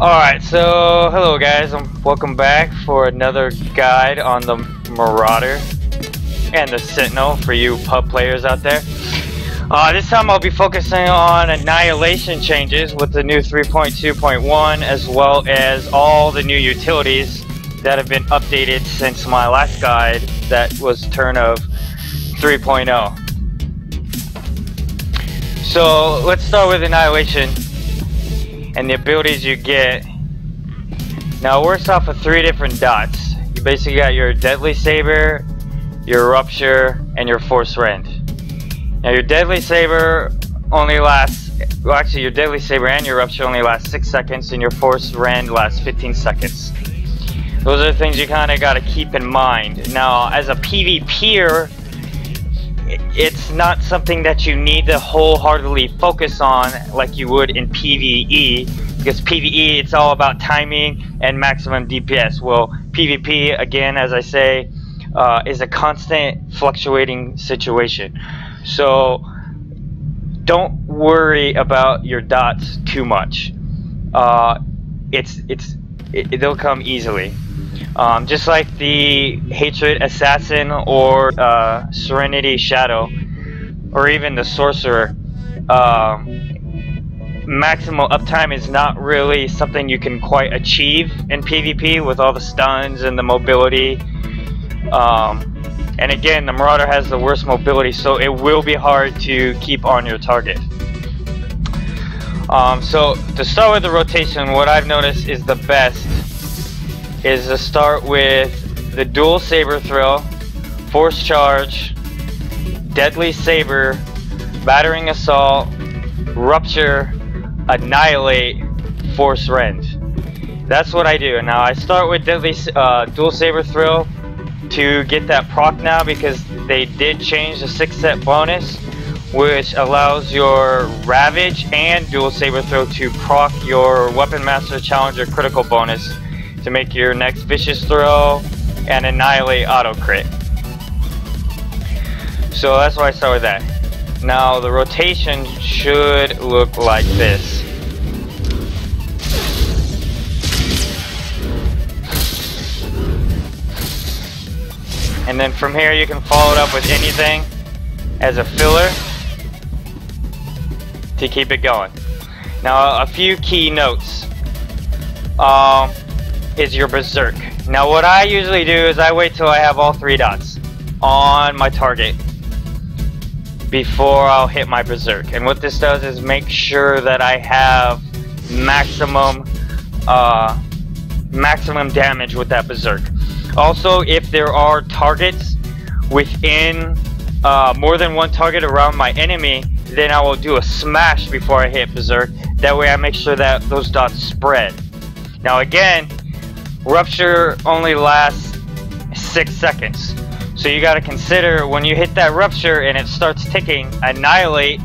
Alright, so hello guys, welcome back for another guide on the Marauder and the Sentinel for you pub players out there. This time I'll be focusing on Annihilation changes with the new 3.2.1 as well as all the new utilities that have been updated since my last guide that was turn of 3.0. So let's start with Annihilation and the abilities you get. Now it works off of 3 different dots. You basically got your Deadly Saber, your Rupture, and your Force Rend. Now your Deadly Saber only lasts, well actually your Deadly Saber and your Rupture only last 6 seconds and your Force Rend lasts 15 seconds. Those are the things you kind of got to keep in mind. Now as a PvPer, it's not something that you need to wholeheartedly focus on like you would in PvE, because PvE it's all about timing and maximum DPS. Well, PvP, again, as I say, is a constant fluctuating situation. So don't worry about your dots too much. They'll come easily. Just like the Hatred Assassin or Serenity Shadow, or even the Sorcerer, maximal uptime is not really something you can quite achieve in PvP with all the stuns and the mobility. And again, the Marauder has the worst mobility, so it will be hard to keep on your target. So to start with the rotation, what I've noticed is the best is to start with the Dual Saber Throw, Force Charge, Deadly Saber, Battering Assault, Rupture, Annihilate, Force Rend. That's what I do. Now I start with Dual Saber Throw to get that proc now, because they did change the 6-set bonus, which allows your Ravage and Dual Saber Throw to proc your Weapon Master Challenger critical bonus to make your next Vicious Throw and Annihilate auto crit. So that's why I start with that. Now the rotation should look like this. And then from here you can follow it up with anything as a filler to keep it going. Now a few key notes is your Berserk. Now what I usually do is I wait till I have all 3 dots on my target before I'll hit my Berserk. And what this does is make sure that I have maximum damage with that Berserk. Also, if there are targets within more than one target around my enemy, then I will do a smash before I hit Berserk. That way I make sure that those dots spread. Now again, Rupture only lasts 6 seconds. So you got to consider when you hit that Rupture and it starts ticking, Annihilate,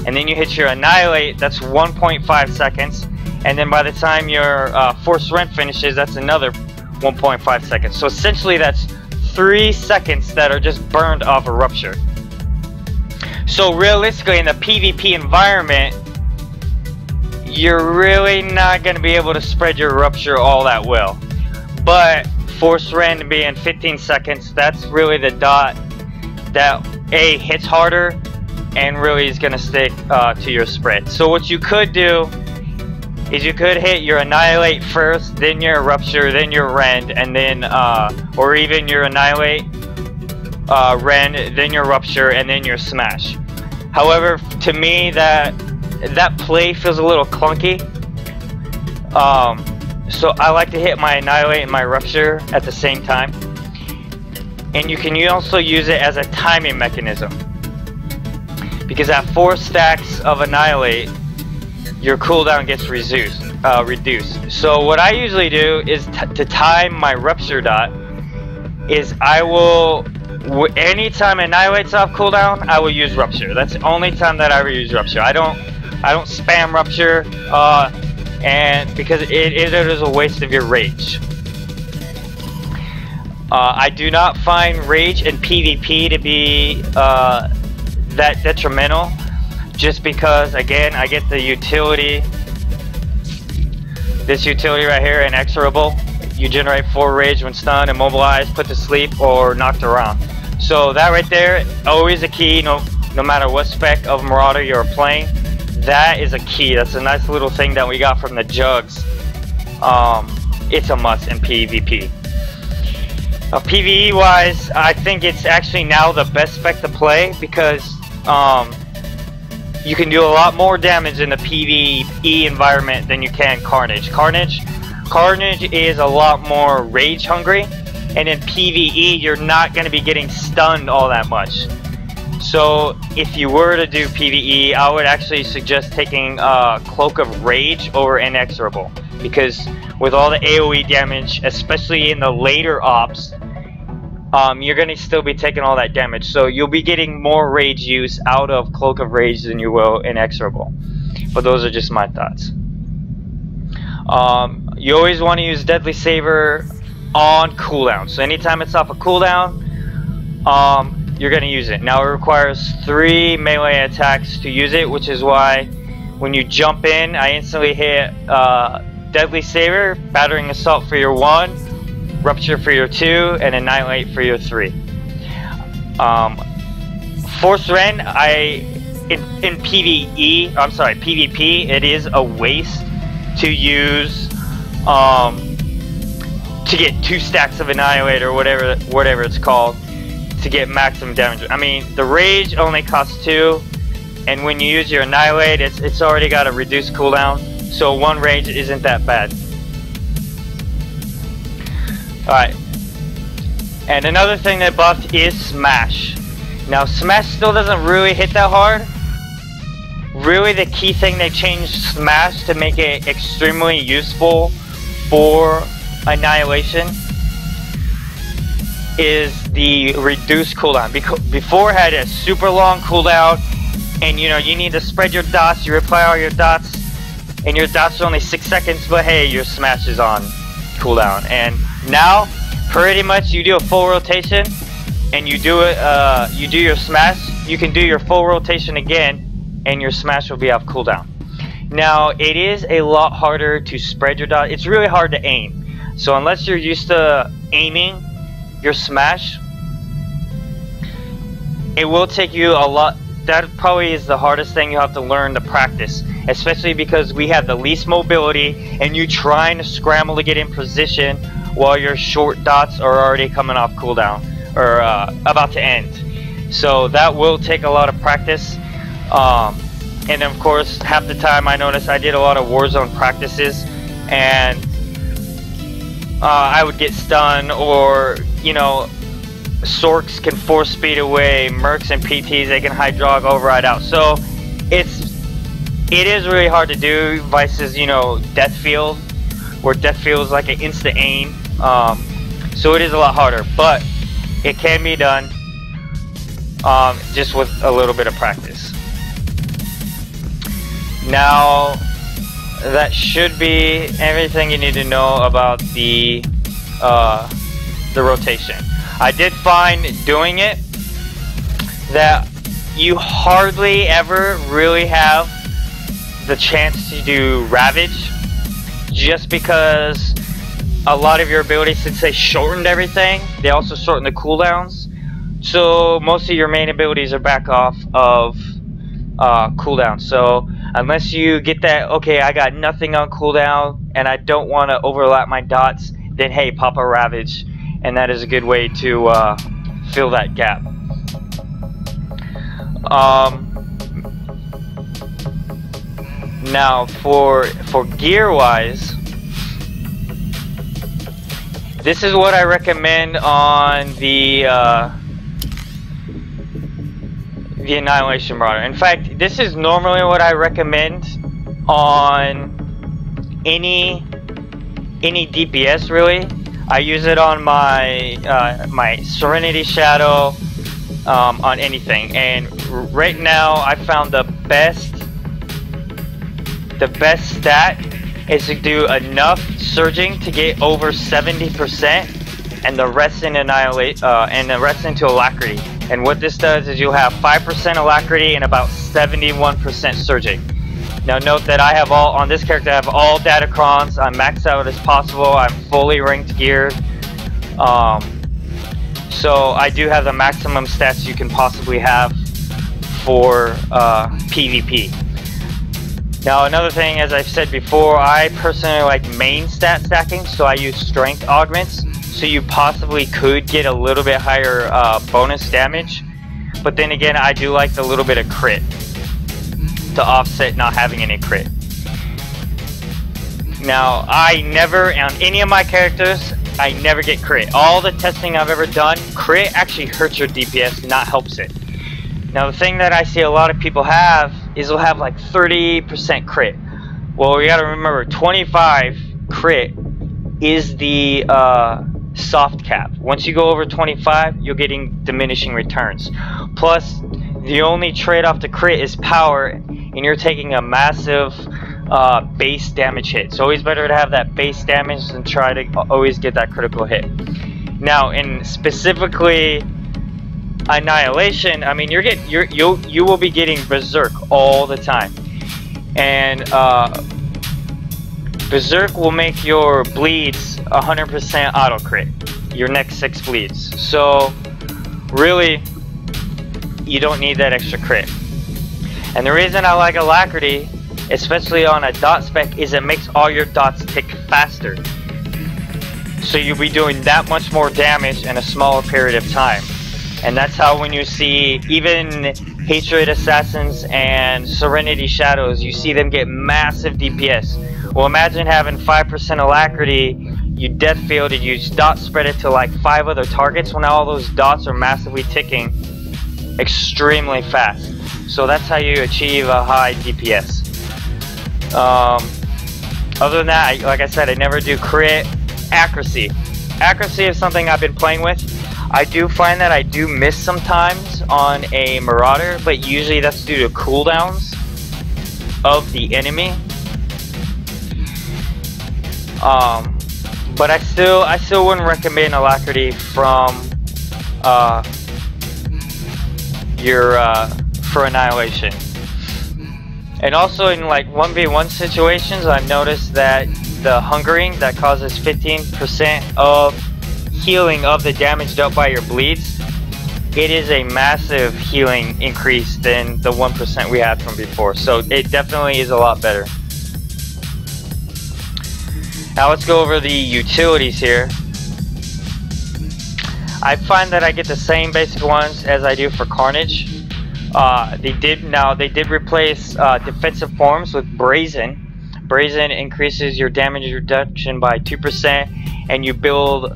and then you hit your Annihilate, that's 1.5 seconds. And then by the time your Force Rend finishes, that's another 1.5 seconds. So essentially that's 3 seconds that are just burned off a Rupture. So realistically in the PvP environment, you're really not going to be able to spread your Rupture all that well. But Force Rend being 15 seconds, that's really the dot that A, hits harder and really is going to stick to your spread. So what you could do is you could hit your Annihilate first, then your Rupture, then your Rend, and then or even your Annihilate, Rend, then your Rupture, and then your Smash. However, to me that play feels a little clunky. So I like to hit my Annihilate and my Rupture at the same time. And you can also use it as a timing mechanism, because at 4 stacks of Annihilate, your cooldown gets reduced. So what I usually do is to time my Rupture dot is I will, anytime Annihilate's off cooldown, I will use Rupture. That's the only time that I ever use Rupture. I don't spam Rupture, and because it is a waste of your Rage. I do not find Rage in PvP to be that detrimental, just because again I get the utility This utility right here, Inexorable, you generate 4 rage when stunned, immobilized, put to sleep, or knocked around. So that right there, always a key, no matter what spec of Marauder you're playing. That is a key. That's a nice little thing that we got from the jugs. It's a must in PvP. PvE wise, I think it's actually now the best spec to play because you can do a lot more damage in the PvE environment than you can Carnage. Carnage is a lot more rage hungry, and in PvE you're not going to be getting stunned all that much. So if you were to do PvE, I would actually suggest taking Cloak of Rage over Inexorable, because with all the AoE damage, especially in the later ops, you're going to still be taking all that damage. So you'll be getting more rage use out of Cloak of Rage than you will Inexorable. But those are just my thoughts. You always want to use Deadly Saber on cooldown. So anytime it's off a cooldown, you're going to use it. Now it requires 3 melee attacks to use it, which is why when you jump in, I instantly hit Deadly Saber, Battering Assault for your 1, Rupture for your 2, and Annihilate for your 3. Force Rend, in PvE, I'm sorry, PvP, it is a waste to use to get 2 stacks of Annihilate or whatever it's called, to get maximum damage. I mean, the Rage only costs 2, and when you use your Annihilate, it's already got a reduced cooldown, so 1 Rage isn't that bad. Alright, and another thing that buffed is Smash. Now Smash still doesn't really hit that hard. Really the key thing they changed Smash to make it extremely useful for Annihilation is the reduced cooldown. Before it had a super long cooldown, and you know, you need to spread your dots, you apply all your dots, and your dots are only 6 seconds, but hey, your Smash is on cooldown. And now, pretty much you do a full rotation, and you do your Smash, you can do your full rotation again, and your Smash will be off cooldown. Now, it is a lot harder to spread your dot. It's really hard to aim. So unless you're used to aiming your Smash, it will take you a lot. That probably is the hardest thing you have to learn to practice, especially because we have the least mobility, and you trying to scramble to get in position while your short dots are already coming off cooldown or about to end. So that will take a lot of practice. And of course, half the time I noticed I did a lot of Warzone practices, and I would get stunned, or you know, Sorks can force speed away, Mercs and PTs, they can hydraulic override out. So it is really hard to do versus, you know, Deathfield, where Deathfield is like an instant aim. So it is a lot harder, but it can be done just with a little bit of practice. Now that should be everything you need to know about the rotation. I did find doing it that you hardly ever really have the chance to do Ravage, just because a lot of your abilities, since they shortened everything, they also shortened the cooldowns. So most of your main abilities are back off of cooldown. So unless you get that, okay, I got nothing on cooldown and I don't want to overlap my dots, then hey, pop a Ravage, and that is a good way to fill that gap. Now for gear wise, this is what I recommend on the Annihilation Marauder. In fact, this is normally what I recommend on any DPS really. I use it on my my Serenity Shadow, on anything, and right now I found the best stat is to do enough surging to get over 70%, and the rest in Annihilate, and the rest into Alacrity. And what this does is you'll have 5% Alacrity and about 71% surging. Now note that I have all, on this character I have all datacrons, I'm maxed out as possible, I'm fully ranked geared. So I do have the maximum stats you can possibly have for PvP. Now another thing, as I've said before, I personally like main stat stacking, so I use strength augments, so you possibly could get a little bit higher bonus damage, but then again I do like the little bit of crit to offset not having any crit. Now I never, on any of my characters, I never get crit. All the testing I've ever done, crit actually hurts your DPS, not helps it. Now the thing that I see a lot of people have is they'll have like 30% crit. Well, you gotta remember 25 crit is the soft cap. Once you go over 25, you're getting diminishing returns. Plus, the only trade-off to crit is power, and you're taking a massive base damage hit. It's always better to have that base damage than try to always get that critical hit. Now, in specifically Annihilation, I mean, you will be getting Berserk all the time, and Berserk will make your bleeds 100% auto crit, your next 6 bleeds. So really, you don't need that extra crit. And the reason I like Alacrity, especially on a dot spec, is it makes all your dots tick faster. So you'll be doing that much more damage in a smaller period of time. And that's how when you see even Hatred Assassins and Serenity Shadows, you see them get massive DPS. Well, imagine having 5% Alacrity, you death field and you dot spread it to like 5 other targets. Well, now all those dots are massively ticking extremely fast. So that's how you achieve a high DPS. Other than that, like I said, I never do crit. Accuracy. Accuracy is something I've been playing with. I do find that I do miss sometimes on a Marauder, but usually that's due to cooldowns of the enemy. But I still wouldn't recommend Alacrity from for Annihilation. And also in like 1v1 situations, I've noticed that the hungering that causes 15% of healing of the damage dealt by your bleeds, it is a massive healing increase than the 1% we had from before. So it definitely is a lot better. Now let's go over the utilities here. I find that I get the same basic ones as I do for Carnage. They did replace defensive forms with Brazen. Brazen increases your damage reduction by 2%, and you build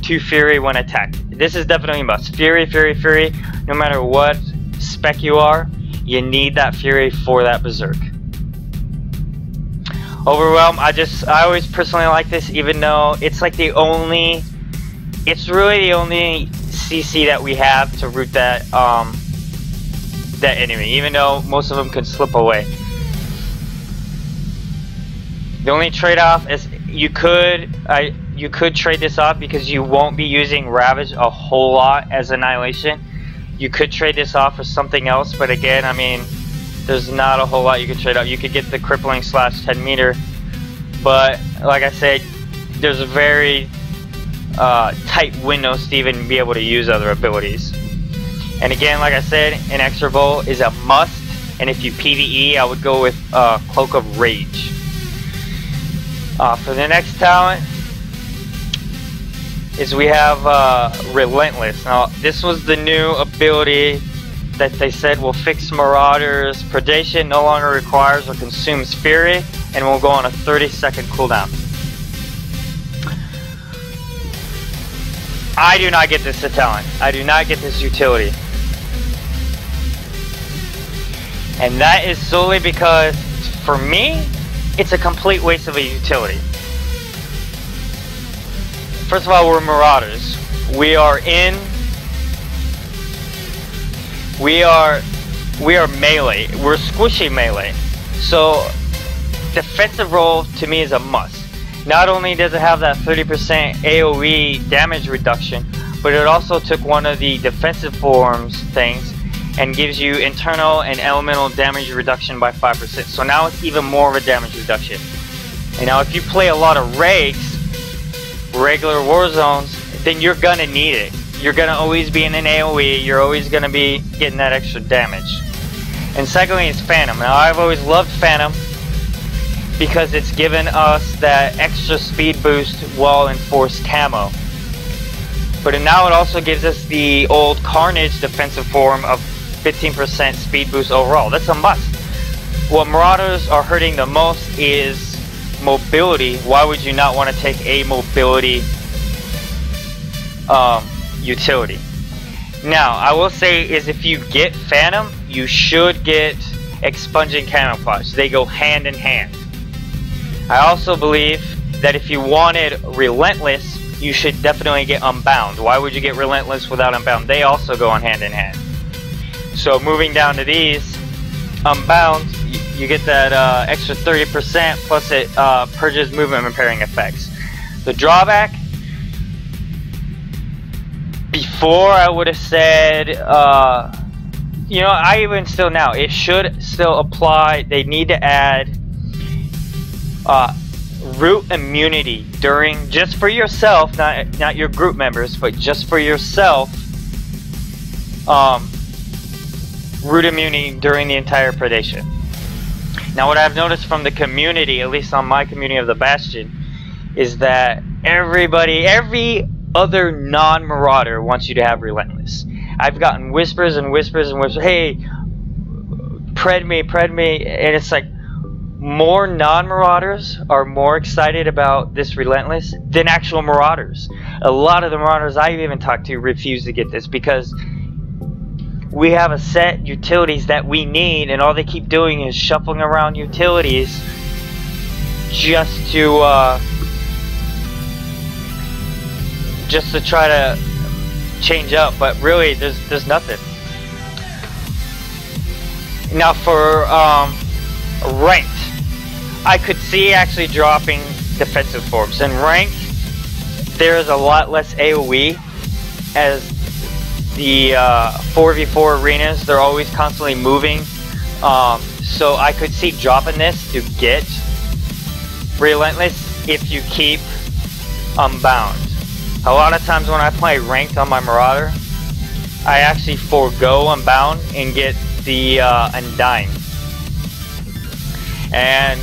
2 Fury when attacked. This is definitely a must. Fury, Fury, Fury. No matter what spec you are, you need that Fury for that Berserk. Overwhelm, I always personally like this, even though it's like it's really the only CC that we have to root that that enemy, even though most of them can slip away. The only trade-off is you could trade this off because you won't be using Ravage a whole lot as Annihilation. You could trade this off for something else, but again, I mean, there's not a whole lot you could trade off. You could get the crippling slash 10 meter, but like I said, there's a very tight windows to even be able to use other abilities. And again, like I said, an extra bolt is a must, and if you PvE, I would go with Cloak of Rage. For the next talent is we have Relentless. Now this was the new ability that they said will fix Marauders. Predation no longer requires or consumes Fury and will go on a 30-second cooldown. I do not get this talent. I do not get this utility. And that is solely because, for me, it's a complete waste of a utility. First of all, we're Marauders. We are melee. We're squishy melee. So defensive role to me is a must. Not only does it have that 30% AoE damage reduction, but it also took one of the defensive forms things and gives you internal and elemental damage reduction by 5%. So now it's even more of a damage reduction. And now if you play a lot of Rakes, regular war zones, then you're gonna need it. You're gonna always be in an AoE, you're always gonna be getting that extra damage. And secondly is Phantom. Now I've always loved Phantom because it's given us that extra speed boost while in forced camo. But now it also gives us the old Carnage defensive form of 15% speed boost overall. That's a must. What Marauders are hurting the most is mobility. Why would you not want to take a mobility utility? Now, I will say is if you get Phantom, you should get Expunging Camouflage. They go hand in hand. I also believe that if you wanted Relentless, you should definitely get Unbound. Why would you get Relentless without Unbound? They also go on hand in hand. So moving down to these, Unbound, you get that extra 30% plus it purges movement impairing effects. The drawback, before I would have said, you know, I even still now, it should still apply. They need to add root immunity during, just for yourself, not your group members, but just for yourself, root immunity during the entire predation. Now what I've noticed from the community, at least on my community of the Bastion, is that every other non-Marauder wants you to have Relentless. I've gotten whispers and whispers and whispers, hey, pred me, and it's like, more non-Marauders are more excited about this Relentless than actual Marauders. A lot of the Marauders I've even talked to refuse to get this because we have a set utilities that we need, and all they keep doing is shuffling around utilities just to try to change up. But really, there's nothing. Now for ranked, I could see actually dropping defensive forms. In ranked, there is a lot less AoE as the 4v4 arenas, they're always constantly moving, so I could see dropping this to get Relentless if you keep Unbound. A lot of times when I play ranked on my Marauder, I actually forego Unbound and get the Undying. And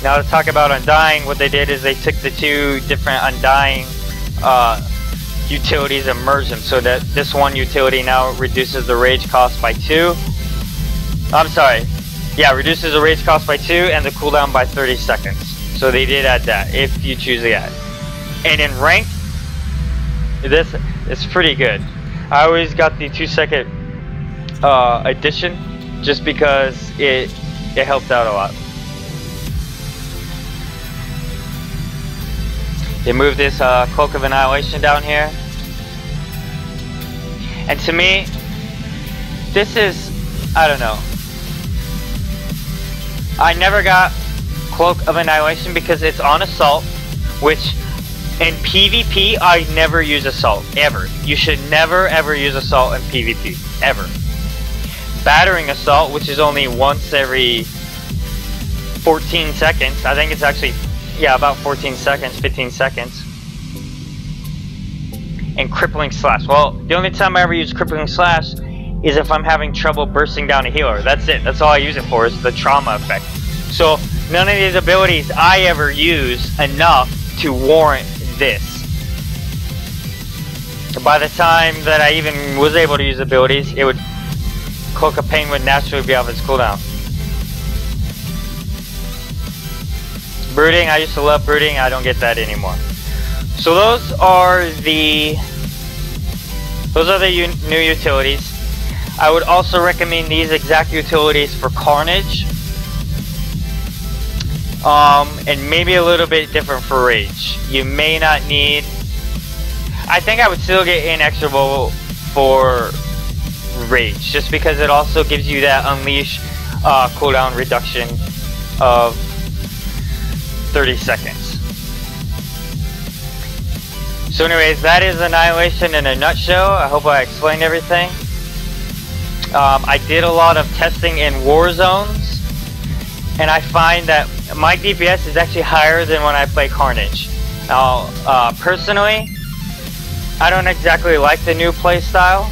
now to talk about Undying, what they did is they took the two different Undying utilities and merged them so that this one utility now reduces the rage cost by 2. I'm sorry, yeah, reduces the rage cost by 2 and the cooldown by 30 seconds. So they did add that if you choose to add. And in ranked, this is pretty good. I always got the 2-second addition just because it helped out a lot. They moved this Cloak of Annihilation down here. And to me, this is, I don't know. I never got Cloak of Annihilation because it's on Assault, which in PvP, I never use Assault, ever. You should never ever use Assault in PvP, ever. Battering Assault, which is only once every 14 seconds. I think it's actually, yeah, about 14 seconds, 15 seconds. And Crippling Slash. Well, the only time I ever use Crippling Slash is if I'm having trouble bursting down a healer. That's it. That's all I use it for, is the trauma effect. So, none of these abilities I ever use enough to warrant this. By the time that I even was able to use abilities, it would, Cloak of Pain would naturally be off its cooldown. Brooding, I used to love Brooding, I don't get that anymore. So those are the new utilities. I would also recommend these exact utilities for Carnage. And maybe a little bit different for Rage. You may not need, I think I would still get Inexorable for Rage, just because it also gives you that Unleash cooldown reduction of 30 seconds. So anyways, that is Annihilation in a nutshell. I hope I explained everything. I did a lot of testing in war zones, and I find that my DPS is actually higher than when I play Carnage. Now, personally, I don't exactly like the new playstyle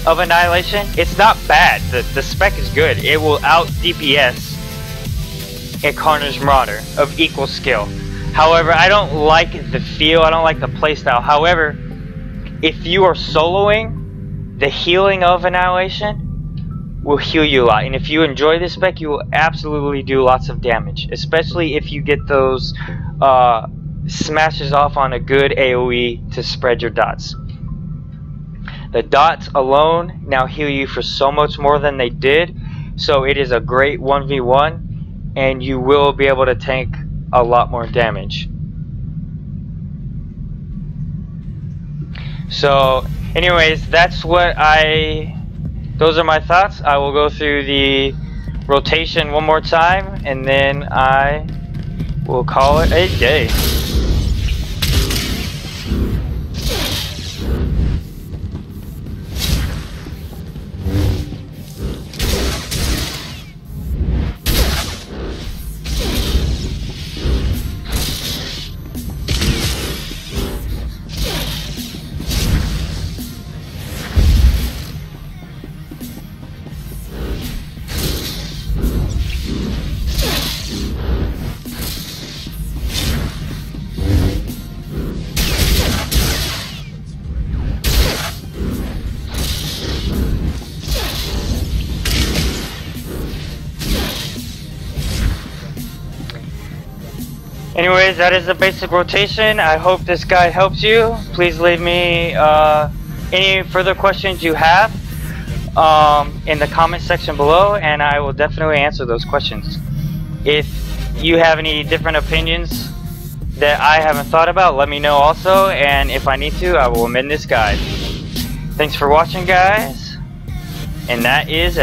of Annihilation. It's not bad. The spec is good. It will out DPS a Carnage Marauder of equal skill. However, I don't like the feel. I don't like the playstyle. However, if you are soloing, the healing of Annihilation will heal you a lot. And if you enjoy this spec, you will absolutely do lots of damage. Especially if you get those smashes off on a good AoE to spread your dots. The dots alone now heal you for so much more than they did. So it is a great 1v1, and you will be able to tank a lot more damage. So anyways, those are my thoughts. I will go through the rotation one more time, and then I will call it a day. Anyways, that is the basic rotation. I hope this guide helps you. Please leave me any further questions you have in the comment section below, and I will definitely answer those questions. If you have any different opinions that I haven't thought about, let me know also, and if I need to, I will amend this guide. Thanks for watching, guys, and that is